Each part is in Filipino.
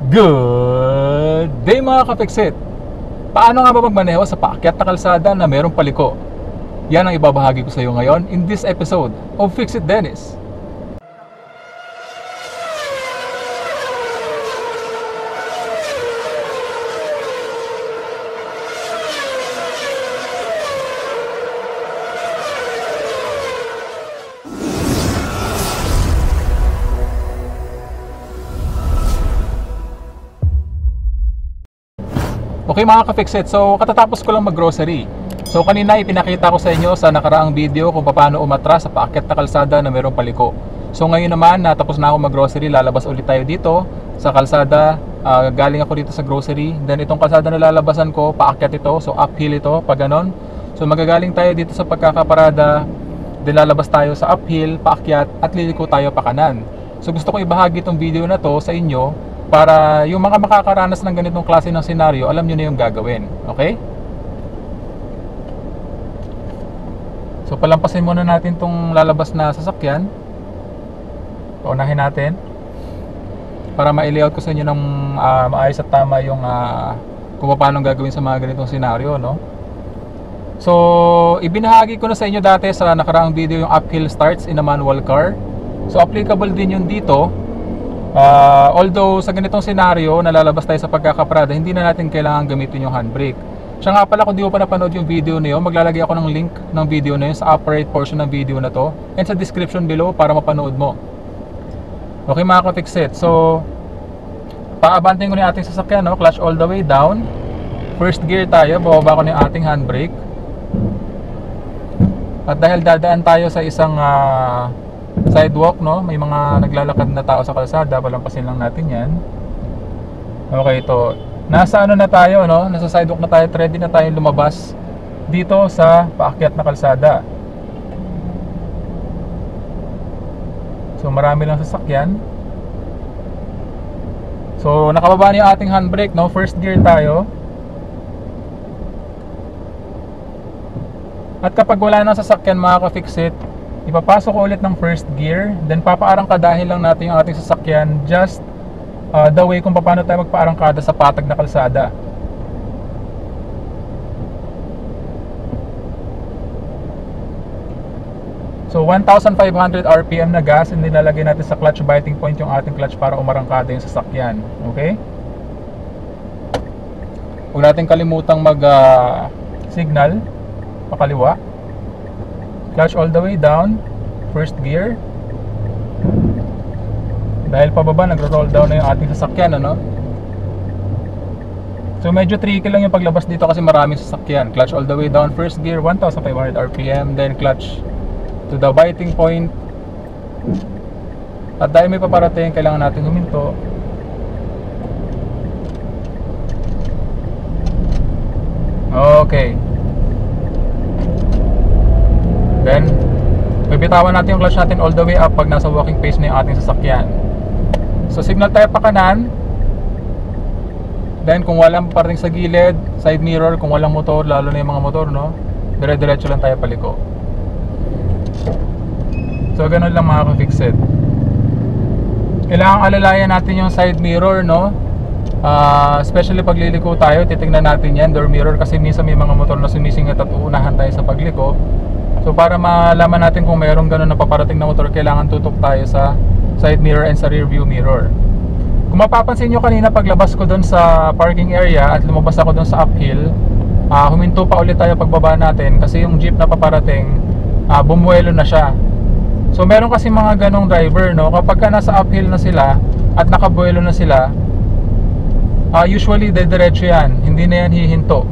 Good day mga ka-Fixit! Paano nga ba magmaneho sa paakyat na kalsada na merong paliko? Yan ang ibabahagi ko sa iyo ngayon in this episode of Fix It Dennis. Okay mga ka-Fixit, so katatapos ko lang mag-grocery. So kanina ipinakita ko sa inyo sa nakaraang video kung paano umatras sa paakyat na kalsada na mayroong paliko. So ngayon naman, natapos na ako mag-grocery, lalabas ulit tayo dito sa kalsada. Galing ako dito sa grocery. Then itong kalsada na lalabasan ko, paakyat ito, so uphill ito, pag ganon. So magagaling tayo dito sa pagkakaparada, then lalabas tayo sa uphill, paakyat, at liliko tayo pa kanan. So gusto ko ibahagi itong video na to sa inyo para yung mga makakaranas ng ganitong klase ng senaryo, alam nyo na yung gagawin. Okay? So palampasin muna natin itong lalabas na sasakyan. Paunahin natin para ma-layout ko sa inyo ng maayos at tama yung kung paano gagawin sa mga ganitong senaryo, no? So ibinahagi ko na sa inyo dati sa nakaraang video yung uphill starts in a manual car. So applicable din yun dito. Although sa ganitong senaryo, nalalabas tayo sa pagkakaparada, hindi na natin kailangan gamitin yung handbrake. Siya nga pala, kung di mo pa napanood yung video na yun, maglalagay ako ng link ng video na yun sa upper right portion ng video na to and sa description below para mapanood mo. Okay mga ka-Fixit, so paabantin ko na yung ating sasakyan, no? Clutch all the way down. First gear tayo, bababa ko na yung ating handbrake. At dahil dadaan tayo sa isang sidewalk, no? May mga naglalakad na tao sa kalsada, palampasin lang natin yan. Okay, ito. Nasa ano na tayo, no? Nasa sidewalk na tayo, ready na tayo lumabas dito sa paakyat na kalsada. So marami lang sasakyan. So nakababa na yung ating handbrake, no? First gear tayo. At kapag wala nang sasakyan mga ka-Fixit, ipapasok ko ulit ng first gear, then papaarangkadahin lang natin yung ating sasakyan just the way kung paano tayo magpaarangkada sa patag na kalsada. So 1,500 RPM na gas, and nilalagay natin sa clutch biting point yung ating clutch para umarangkada yung sasakyan. Okay? Huwag natin kalimutang mag signal pakaliwa. Clutch all the way down, first gear. Dahil pababa, nagro-roll down na yung ating sasakyan, ano? So medyo tricky lang yung paglabas dito kasi maraming sasakyan. Clutch all the way down, first gear, 1,500 RPM, then clutch to the biting point. At dahil may paparating, kailangan natin huminto. Okay. Then bibitawan natin yung clutch natin all the way up pag nasa walking pace na yung ating sasakyan. So signal tayo pa kanan. Then kung walang parating sa gilid, side mirror, kung walang motor, lalo na yung mga motor, no, dire-diretso lang tayo paliko. So ganun lang mga ka-Fixit. Kailangan alalayan natin yung side mirror, no? Especially pag liliko tayo, titingnan natin yan, door mirror, kasi minsan may mga motor na sumisingit at uunahan tayo sa pagliko. So para malaman natin kung mayroong ganun na paparating na motor, kailangan tutok tayo sa side mirror and sa rear view mirror. Kung mapapansin nyo kanina, paglabas ko dun sa parking area at lumabas ako dun sa uphill, huminto pa ulit tayo pagbaba natin kasi yung jeep na paparating, bumuelo na siya. So meron kasi mga ganong driver, no? Kapag ka nasa uphill na sila at nakabuelo na sila, usually dediretso yan, hindi na yan hihinto,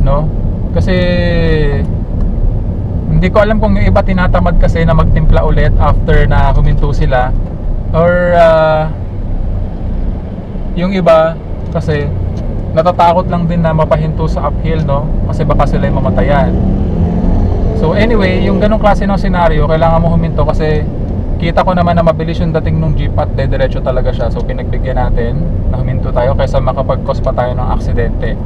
no? Kasi hindi ko alam kung yung iba tinatamad kasi na magtimpla ulit after na huminto sila, or yung iba kasi natatakot lang din na mapahinto sa uphill, no? Kasi baka sila yung mamatayan. So anyway, yung ganong klase ng senaryo, kailangan mo huminto kasi kita ko naman na mabilis yung dating ng jeep at dediretso talaga siya. So pinagbigyan natin na huminto tayo kaysa makapag-cause pa tayo ng aksidente.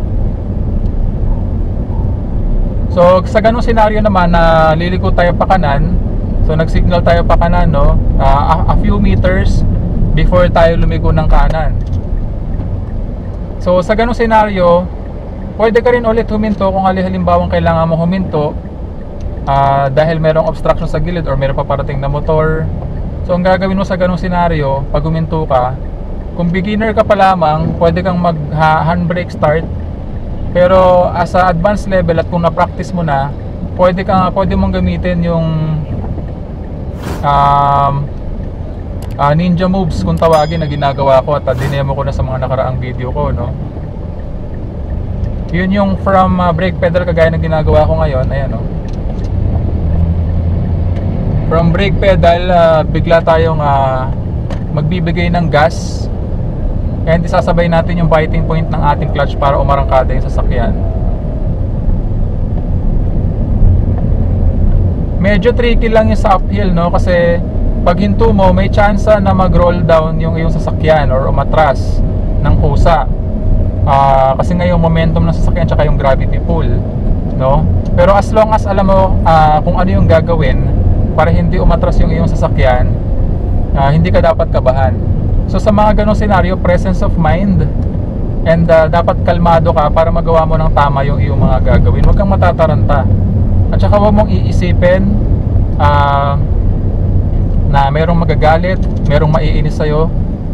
So sa ganung senaryo naman na liliko tayo pa kanan, so nag-signal tayo pa kanan, no? A few meters before tayo lumiko ng kanan. So sa ganung senaryo, pwede ka rin ulit huminto kung halimbawa kailangan mo huminto dahil merong obstruction sa gilid or meron paparating na motor. So ang gagawin mo sa ganung senaryo, pag huminto ka, kung beginner ka pa lamang, pwede kang mag handbrake start. Pero as a advanced level at kung na-practice mo na, pwede mong gamitin yung ninja moves kung tawagin na ginagawa ko at dinemo ko na sa mga nakaraang video ko, no? Yun yung from brake pedal kagaya na ginagawa ko ngayon. Ayan, no? From brake pedal, bigla tayong magbibigay ng gas and isasabay natin yung biting point ng ating clutch para umarangkada yung sasakyan. Medyo tricky lang yung sa uphill, no? Kasi pag hinto mo, may chance na mag-roll down yung iyong sasakyan or umatras ng kusa. Kasi nga yung momentum ng sasakyan tsaka yung gravity pull, no? Pero as long as alam mo kung ano yung gagawin para hindi umatras yung iyong sasakyan, hindi ka dapat kabahan. So sa mga ganong senaryo, presence of mind and dapat kalmado ka para magawa mo ng tama yung iyong mga gagawin. Huwag kang matataranta. At saka huwag mong iisipin na merong magagalit, merong maiinis sa'yo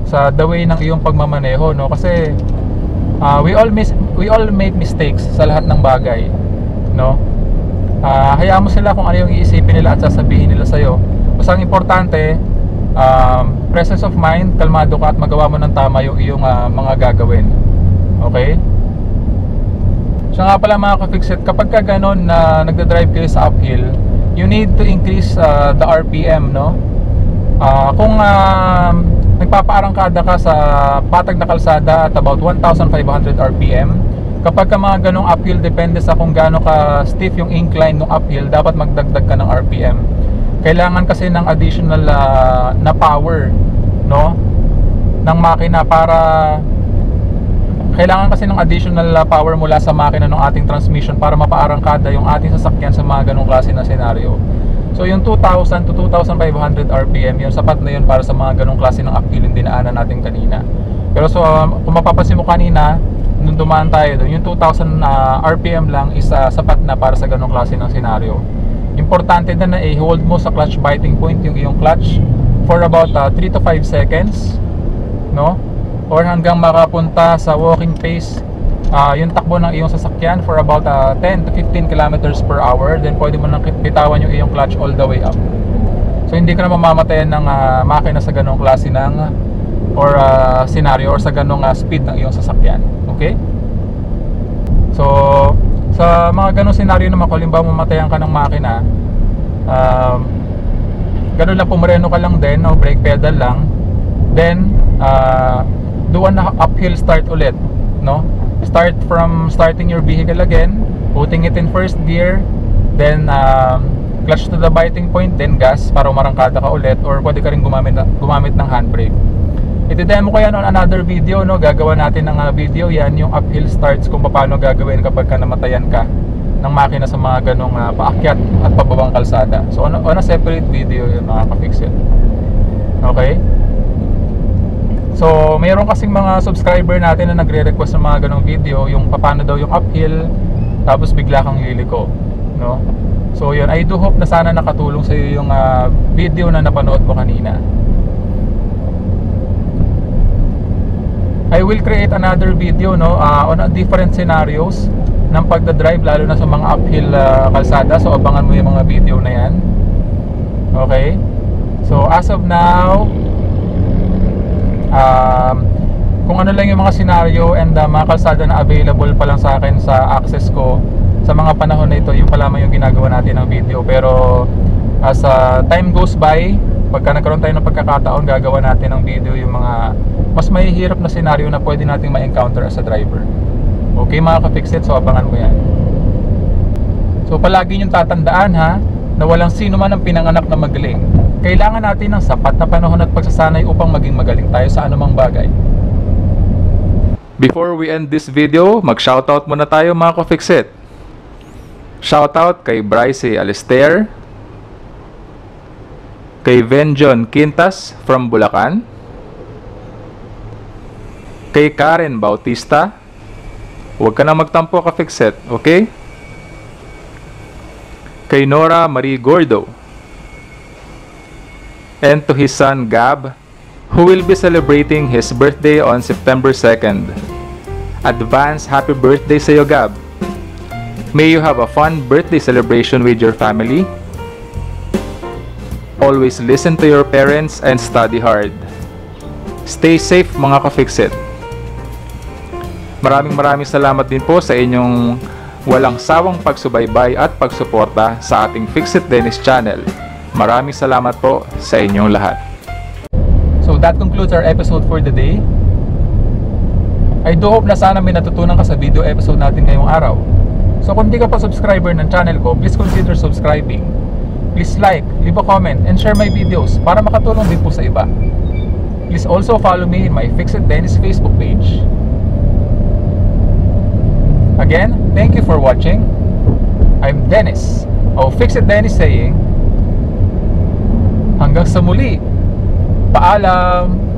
sa the way ng iyong pagmamaneho, no? Kasi we all make mistakes sa lahat ng bagay, no? Hayaan mo sila kung ano yung iisipin nila at sasabihin nila sa'yo. Basta ang importante, presence of mind, kalmado ka at magawa mo ng tama yung iyong mga gagawin. Okay? So nga pala mga ka-fixit, kapag ka ganon na nagda-drive kayo sa uphill, you need to increase the RPM, no? Kung nagpapaarangkada ka sa patag na kalsada at about 1,500 RPM, kapag ka mga ganong uphill, depende sa kung gaano ka stiff yung incline ng uphill, dapat magdagdag ka ng RPM. Kailangan kasi ng additional na power, no, ng makina para kailangan kasi ng additional power mula sa makina ng ating transmission para mapaarangkada yung ating sasakyan sa mga ganong klase na senaryo. So yung 2,000 to 2,500 RPM, yung sapat na yun para sa mga ganong klase ng uphill yung dinaanan natin kanina. Pero so kung mapapansin mo kanina, nung dumaan tayo doon, yung 2,000 RPM lang is sapat na para sa ganong klase ng senaryo. Importante na i-hold mo sa clutch biting point yung iyong clutch for about 3 to 5 seconds, no? Or hanggang makapunta sa walking pace yung takbo ng iyong sasakyan for about 10 to 15 kilometers per hour. Then pwede mo nang bitawan yung iyong clutch all the way up. So hindi ka na mamamatayan ng makina sa ganong klase ng or scenario or sa ganong speed ng iyong sasakyan. Okay? So sa mga ganong scenario naman, kung halimbawa mamatayan ka ng makina, ganun lang, pumreno ka lang din, no? Brake pedal lang, then do an uphill start ulit, no? Start from starting your vehicle again, putting it in first gear, then clutch to the biting point, then gas para umarangkada ka ulit, or pwede ka rin gumamit ng handbrake. Iti-demo ko yan on another video, no? Gagawa natin ng video yan, yung uphill starts, kung paano gagawin kapag ka namatayan ka ng makina sa mga ganong paakyat at pababang kalsada. So on a separate video yun, mga ka-fixit. Okay? So mayroon kasing mga subscriber natin na nagre-request ng mga ganong video, yung paano daw yung uphill tapos bigla kang liliko, no? So yun, I do hope na sana nakatulong sa iyo yung video na napanood mo kanina. I will create another video, no, on different scenarios ng pagdadrive, lalo na sa mga uphill kalsada. So abangan mo yung mga video na yan. Okay? So as of now, kung ano lang yung mga scenario and mga kalsada na available pa lang sa akin sa access ko sa mga panahon na ito, yung pa lamang yung ginagawa natin ng video. Pero as time goes by, pagka nagkaroon tayo ng pagkakataon, gagawa natin ng video yung mga mas mahihirap na scenario na pwede nating ma-encounter as a driver. Okay mga ka-fixit, so abangan mo yan. So palagi niyong tatandaan, ha, na walang sino man ang pinanganak na magaling. Kailangan natin ng sapat na panahon at pagsasanay upang maging magaling tayo sa anumang bagay. Before we end this video, mag-shoutout muna tayo mga ka-fixit. Shoutout kay Bryce Alistair, kay Venjon Quintas from Bulacan, kay Karen Bautista, Huwag ka na magtampo ka Fixit, okay? Kay Nora Marie Gordo. And to his son Gab, who will be celebrating his birthday on September 2nd. Advance happy birthday sa iyo, Gab. May you have a fun birthday celebration with your family. Always listen to your parents and study hard. Stay safe mga ka-Fixit. Maraming salamat din po sa inyong walang sawang pagsubaybay at pagsuporta sa ating Fixit Dennis channel. Maraming salamat po sa inyong lahat. So that concludes our episode for the day. I do hope na sana may natutunan ka sa video episode natin ngayong araw. So kung di ka pa subscriber ng channel ko, please consider subscribing. Please like, leave a comment, and share my videos para makatulong din po sa iba. Please also follow me in my Fixit Dennis Facebook page. Again, thank you for watching. I'm Dennis of Fixit Dennis saying, hanggang sa muli, paalam!